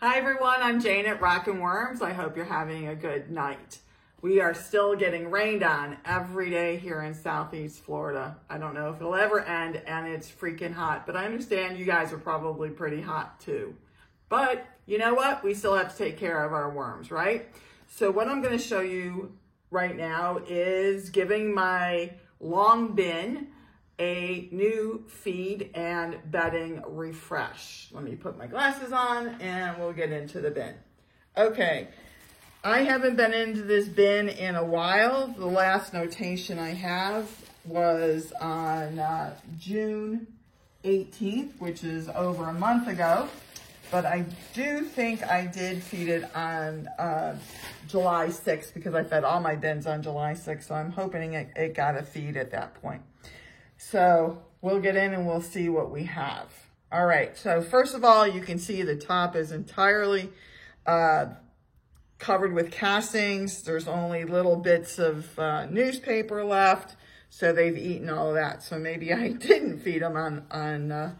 Hi everyone, I'm Jane at Rockin' Worms. I hope you're having a good night. We are still getting rained on every day here in Southeast Florida. I don't know if it'll ever end, and it's freaking hot, but I understand you guys are probably pretty hot too. But you know what? We still have to take care of our worms, right? So what I'm gonna show you right now is giving my long bin a new feed and bedding refresh. Let me put my glasses on and we'll get into the bin. Okay, I haven't been into this bin in a while. The last notation I have was on June 18th, which is over a month ago. But I do think I did feed it on July 6th because I fed all my bins on July 6th. So I'm hoping it got a feed at that point. So we'll get in and we'll see what we have. All right, so first of all, you can see the top is entirely covered with castings. There's only little bits of newspaper left, so they've eaten all of that. So maybe I didn't feed them on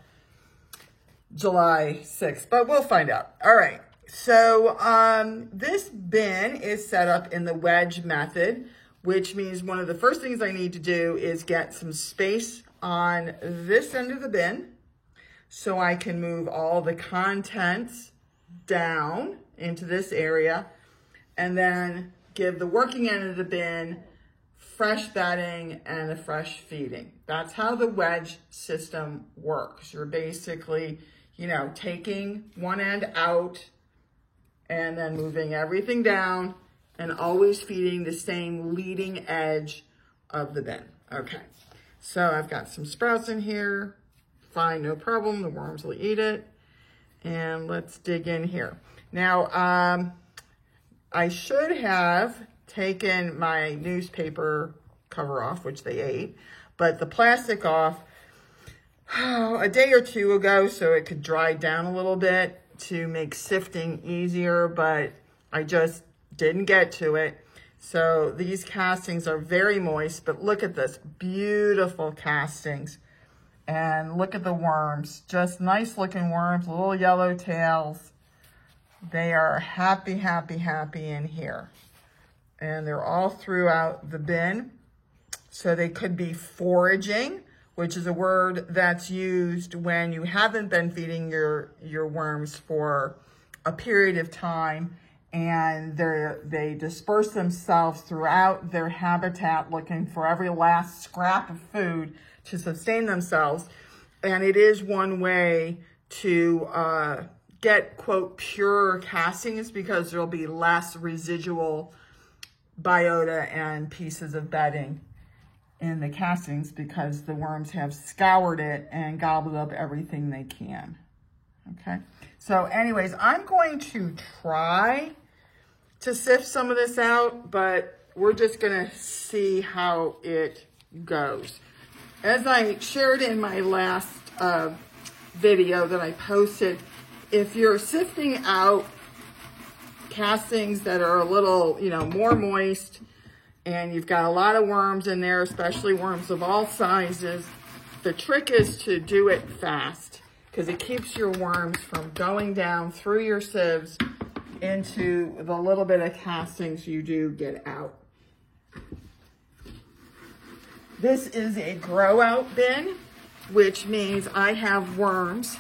July 6th, but we'll find out. All right, so this bin is set up in the wedge method, which means one of the first things I need to do is get some space on this end of the bin so I can move all the contents down into this area and then give the working end of the bin fresh bedding and a fresh feeding. That's how the wedge system works. You're basically, you know, taking one end out and then moving everything down and always feeding the same leading edge of the bin. Okay, so I've got some sprouts in here. Fine, no problem, the worms will eat it. And let's dig in here. Now, I should have taken my newspaper cover off, which they ate, but the plastic off a day or two ago so it could dry down a little bit to make sifting easier, but I just didn't get to it. So these castings are very moist, but look at this, beautiful castings. And look at the worms, just nice looking worms, little yellow tails. They are happy, happy, happy in here. And they're all throughout the bin. So they could be foraging, which is a word that's used when you haven't been feeding your worms for a period of time, and they disperse themselves throughout their habitat looking for every last scrap of food to sustain themselves. And it is one way to get, quote, pure castings because there'll be less residual biota and pieces of bedding in the castings because the worms have scoured it and gobbled up everything they can. Okay, so anyways, I'm going to try to sift some of this out, but we're just gonna see how it goes. As I shared in my last video that I posted, if you're sifting out castings that are a little, you know, more moist, and you've got a lot of worms in there, especially worms of all sizes, the trick is to do it fast because it keeps your worms from going down through your sieves into the little bit of castings you do get out. This is a grow out bin, which means I have worms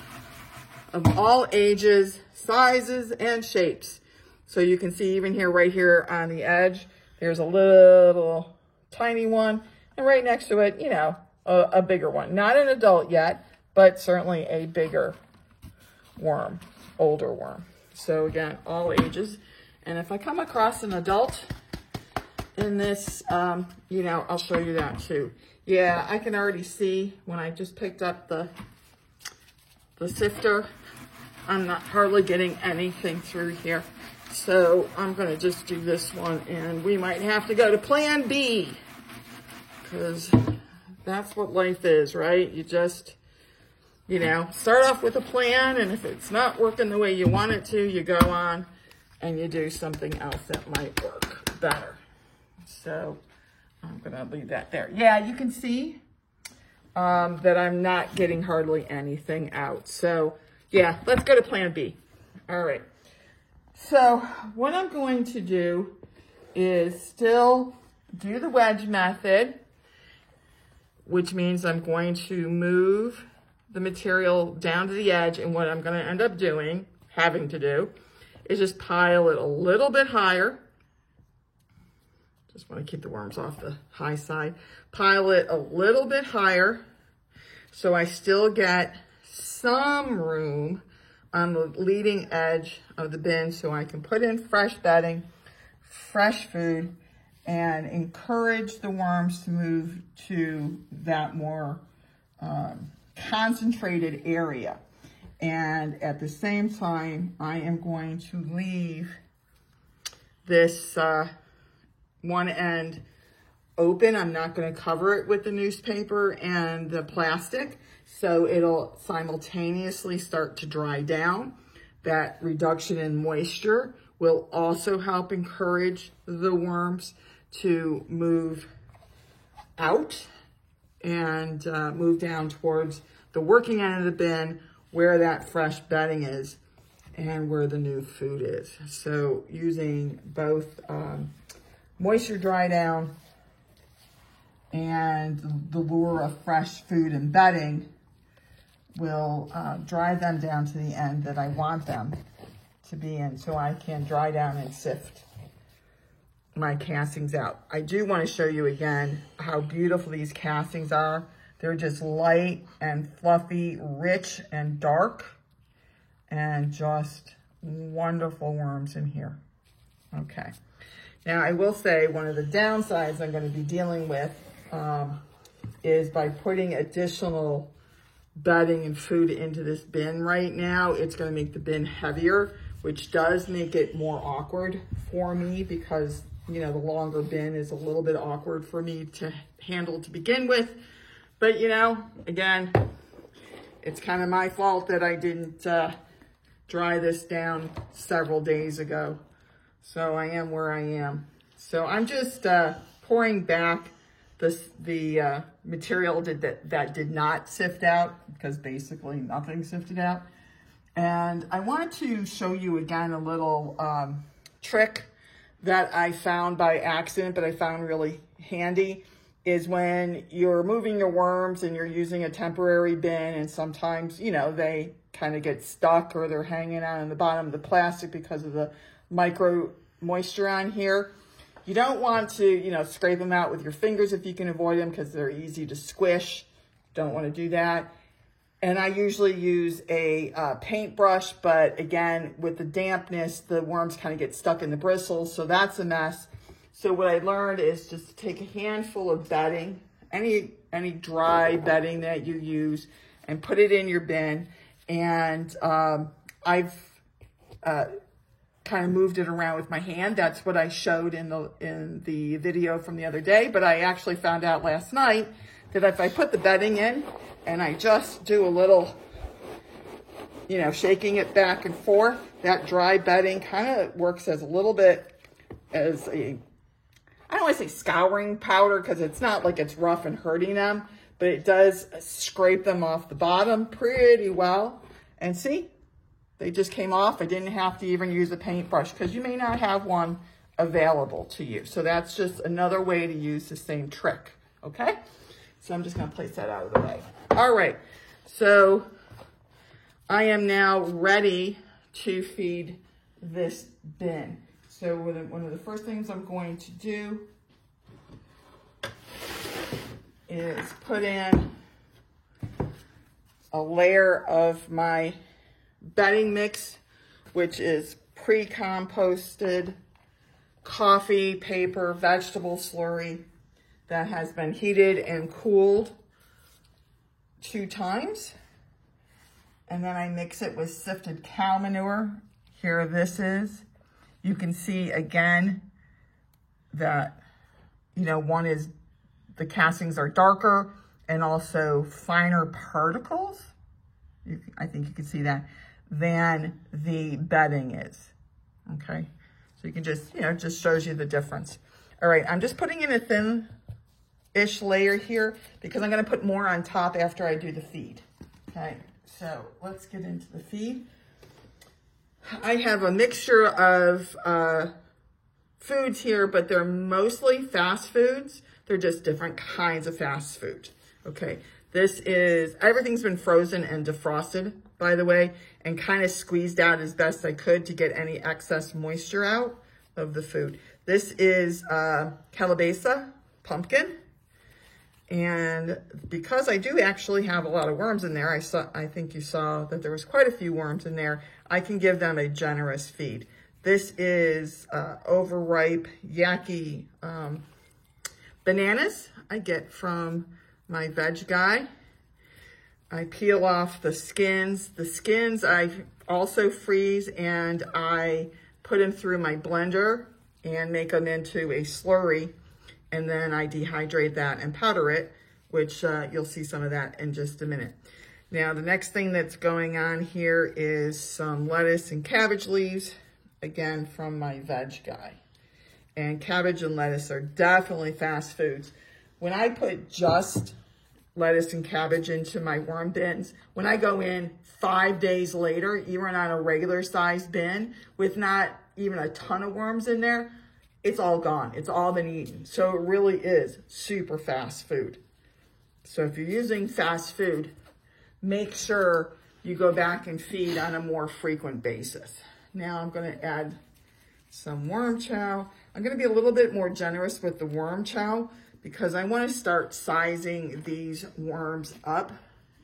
of all ages, sizes, and shapes. So you can see even here, right here on the edge, there's a little tiny one, and right next to it, you know, a bigger one. Not an adult yet, but certainly a bigger worm, older worm. So again, all ages. And if I come across an adult in this, you know, I'll show you that too. Yeah, I can already see when I just picked up the sifter, I'm not hardly getting anything through here. So I'm gonna just do this one, and we might have to go to plan B because that's what life is, right? You just, you know, start off with a plan, and if it's not working the way you want it to, you go on and you do something else that might work better. So I'm gonna leave that there. Yeah, you can see that I'm not getting hardly anything out. So yeah, let's go to plan B. All right. So what I'm going to do is still do the wedge method, which means I'm going to move the material down to the edge, and what I'm going to end up doing, having to do, is just pile it a little bit higher. Just want to keep the worms off the high side. Pile it a little bit higher so I still get some room on the leading edge of the bin so I can put in fresh bedding, fresh food, and encourage the worms to move to that more concentrated area. And at the same time, I am going to leave this one end open. I'm not going to cover it with the newspaper and the plastic, so it'll simultaneously start to dry down. That reduction in moisture will also help encourage the worms to move out and move down towards the working end of the bin where that fresh bedding is and where the new food is. So using both moisture dry down and the lure of fresh food and bedding will dry them down to the end that I want them to be in, so I can dry down and sift my castings out. I do want to show you again how beautiful these castings are. They're just light and fluffy, rich and dark, and just wonderful worms in here. Okay. Now, I will say one of the downsides I'm going to be dealing with is by putting additional bedding and food into this bin right now, it's going to make the bin heavier, which does make it more awkward for me because, you know, the longer bin is a little bit awkward for me to handle to begin with. But, you know, again, it's kind of my fault that I didn't dry this down several days ago. So I am where I am. So I'm just pouring back the material that did not sift out, because basically nothing sifted out. And I wanted to show you again a little trick that I found by accident, but I found really handy, is when you're moving your worms and you're using a temporary bin, and sometimes, you know, they kind of get stuck or they're hanging out on the bottom of the plastic because of the micro moisture on here. You don't want to, you know, scrape them out with your fingers if you can avoid them, because they're easy to squish. Don't want to do that. And I usually use a paintbrush, but again, with the dampness, the worms kind of get stuck in the bristles, so that's a mess. So what I learned is just to take a handful of bedding, any dry bedding that you use, and put it in your bin. And I've kind of moved it around with my hand. That's what I showed in the video from the other day, but I actually found out last night that if I put the bedding in and I just do a little, you know, shaking it back and forth, that dry bedding kind of works as a little bit as a, I don't want to say scouring powder, because it's not like it's rough and hurting them, but it does scrape them off the bottom pretty well. And see, they just came off. I didn't have to even use a paintbrush, because you may not have one available to you. So that's just another way to use the same trick, okay? So I'm just going to place that out of the way. All right, so I am now ready to feed this bin. So one of the first things I'm going to do is put in a layer of my bedding mix, which is pre-composted coffee, paper, vegetable slurry that has been heated and cooled 2 times. And then I mix it with sifted cow manure. Here this is. You can see again that, you know, one is the castings are darker and also finer particles. I think you can see that, than the bedding is. Okay, so you can just, you know, it just shows you the difference. All right, I'm just putting in a thin-ish layer here because I'm going to put more on top after I do the feed. Okay, so let's get into the feed. I have a mixture of foods here, but they're mostly fast foods. They're just different kinds of fast food. Okay, everything's been frozen and defrosted, by the way, and kind of squeezed out as best I could to get any excess moisture out of the food. This is calabaza pumpkin. And because I do actually have a lot of worms in there, I think you saw that there was quite a few worms in there, I can give them a generous feed. This is overripe, yucky bananas I get from my veg guy. I peel off the skins. The skins I also freeze and I put them through my blender and make them into a slurry. And then I dehydrate that and powder it, which you'll see some of that in just a minute. Now, the next thing that's going on here is some lettuce and cabbage leaves, again, from my veg guy. And cabbage and lettuce are definitely fast foods. When I put just lettuce and cabbage into my worm bins, when I go in 5 days later, even on a regular sized bin with not even a ton of worms in there, it's all gone. It's all been eaten. So it really is super fast food. So if you're using fast food, make sure you go back and feed on a more frequent basis. Now I'm going to add some worm chow. I'm going to be a little bit more generous with the worm chow because I want to start sizing these worms up,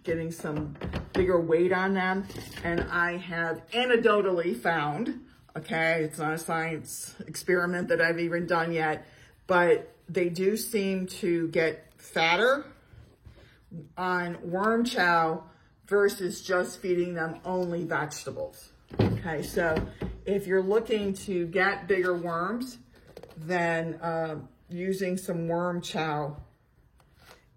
getting some bigger weight on them. And I have anecdotally found, okay, it's not a science experiment that I've even done yet, but they do seem to get fatter on worm chow versus just feeding them only vegetables. Okay, so if you're looking to get bigger worms, then using some worm chow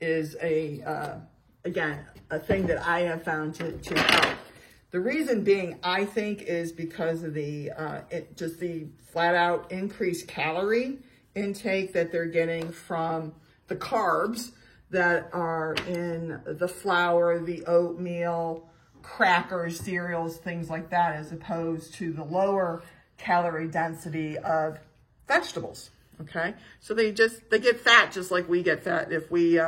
is again, a thing that I have found to help. The reason being, I think, is because of the just the flat out increased calorie intake that they're getting from the carbs that are in the flour, the oatmeal, crackers, cereals, things like that, as opposed to the lower calorie density of vegetables. Okay, so they get fat just like we get fat if we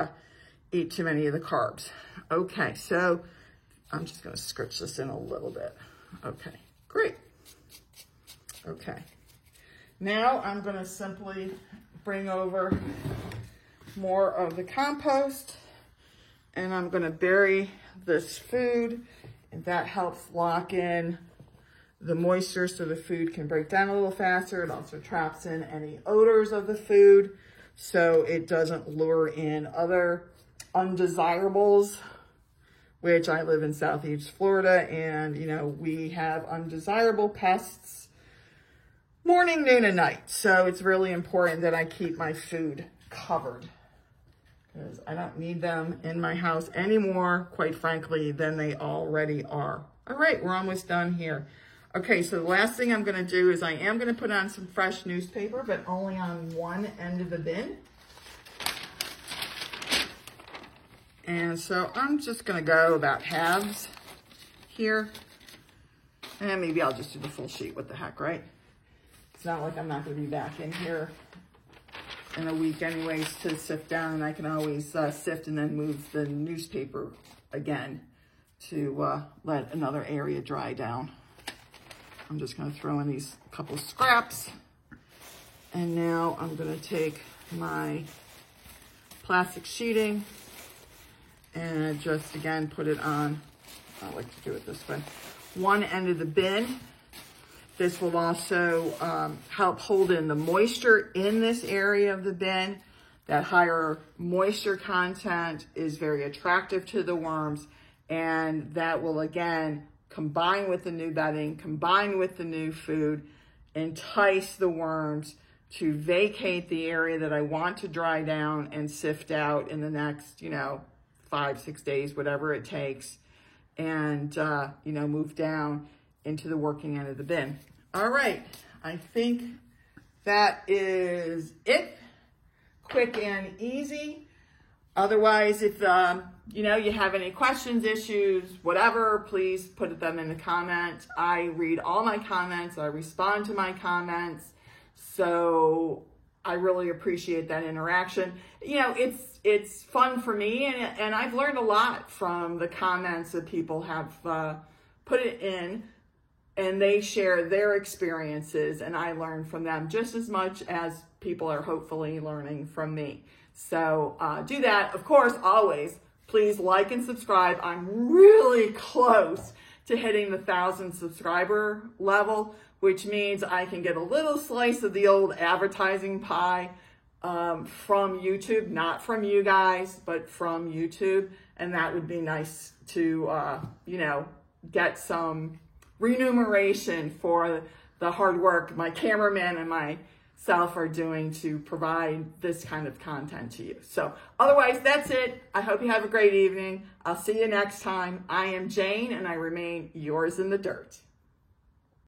eat too many of the carbs. Okay, so I'm just going to scritch this in a little bit. Okay, great. Okay, now I'm going to simply bring over more of the compost and I'm going to bury this food, and that helps lock in the moisture so the food can break down a little faster. It also traps in any odors of the food so it doesn't lure in other undesirables, which I live in Southeast Florida, and you know, we have undesirable pests morning, noon, and night. So it's really important that I keep my food covered because I don't need them in my house anymore, quite frankly, than they already are. All right, we're almost done here. Okay, so the last thing I'm going to do is I am going to put on some fresh newspaper, but only on one end of the bin. And so I'm just going to go about halves here. And maybe I'll just do the full sheet. What the heck, right? It's not like I'm not going to be back in here in a week anyways to sift down. And I can always sift and then move the newspaper again to let another area dry down. I'm just going to throw in these couple scraps. And now I'm going to take my plastic sheeting and just, again, put it on, I like to do it this way, one end of the bin. This will also help hold in the moisture in this area of the bin. That higher moisture content is very attractive to the worms, and that will, again, combine with the new bedding, combine with the new food, entice the worms to vacate the area that I want to dry down and sift out in the next, 5-6 days, whatever it takes, and, move down into the working end of the bin. All right, I think that is it. Quick and easy. Otherwise, if you know, you have any questions, issues, whatever, please put them in the comments. I read all my comments. I respond to my comments. So I really appreciate that interaction. You know, it's fun for me, and I've learned a lot from the comments that people have put it in, and they share their experiences, and I learn from them just as much as people are hopefully learning from me. So do that. Of course, always, please like and subscribe. I'm really close to hitting the 1,000 subscriber level, which means I can get a little slice of the old advertising pie from YouTube, not from you guys, but from YouTube. And that would be nice to, you know, get some remuneration for the hard work my cameraman and myself are doing to provide this kind of content to you. So otherwise, that's it. I hope you have a great evening. I'll see you next time. I am Jane, and I remain yours in the dirt.